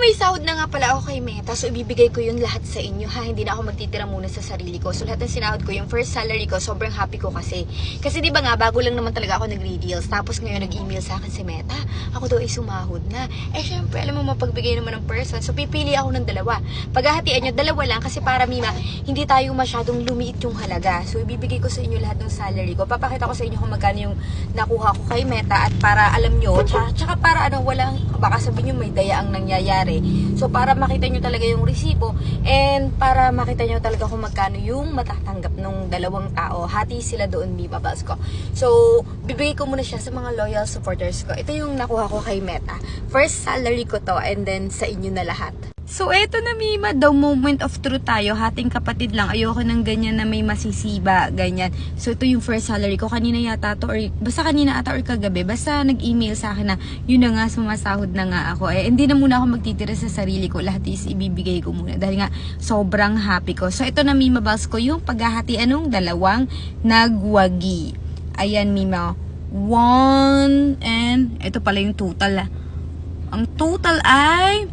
may sahod na nga pala ako kay Meta, so ibibigay ko yun lahat sa inyo ha. Hindi na ako magtitira muna sa sarili ko. So lahat ng sinahod ko, yung first salary ko, sobrang happy ko kasi. Kasi di ba nga, bago lang naman talaga ako nag-redeals. Tapos ngayon nag-email sa akin si Meta. Ako daw ay sumahod na. Eh syempre, alam mo mapagbigay naman ng person. So pipili ako ng dalawa. Paghahatian nyo, dalawa lang kasi para Mima, hindi tayo masyadong lumiit yung halaga. So ibibigay ko sa inyo lahat ng salary ko. Papakita ko sa inyo kung magkano yung nakuha ko kay Meta at para alam nyo, tsaka para ano, walang, baka sabihin nyo may daya ang nangyayari. So, para makita nyo talaga yung resibo and para makita nyo talaga kung magkano yung matatanggap ng dalawang tao. Hati sila doon, Mima Bells ko. So, bibigay ko muna siya sa mga loyal supporters ko. Ito yung nakuha ko kay Meta. First salary ko to and then sa inyo na lahat. So, eto na Mima, daw moment of truth tayo. Hating kapatid lang. Ayoko ng ganyan na may masisiba, ganyan. So, ito yung first salary ko. Kanina yata to, or basta kanina ata or kagabi. Basta nag-email sa akin na, yun na nga, sumasahod na nga ako. Eh, hindi na muna ako magtitira sa sarili ko. Lahat is ibibigay ko muna. Dahil nga, sobrang happy ko. So, ito na Mima Bells ko, yung paghahatian ng dalawang nagwagi. Ayan, Mima. 1 and, ito pala yung total. Ang total ay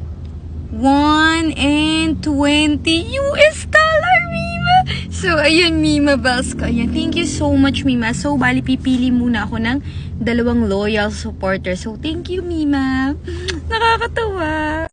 1 and 20 US dollar, Mima. So, ayun, Mima Bells ko. Ayan, thank you so much, Mima. So, bali, pipili muna ako ng dalawang loyal supporters. So, thank you, Mima. Nakakatawa.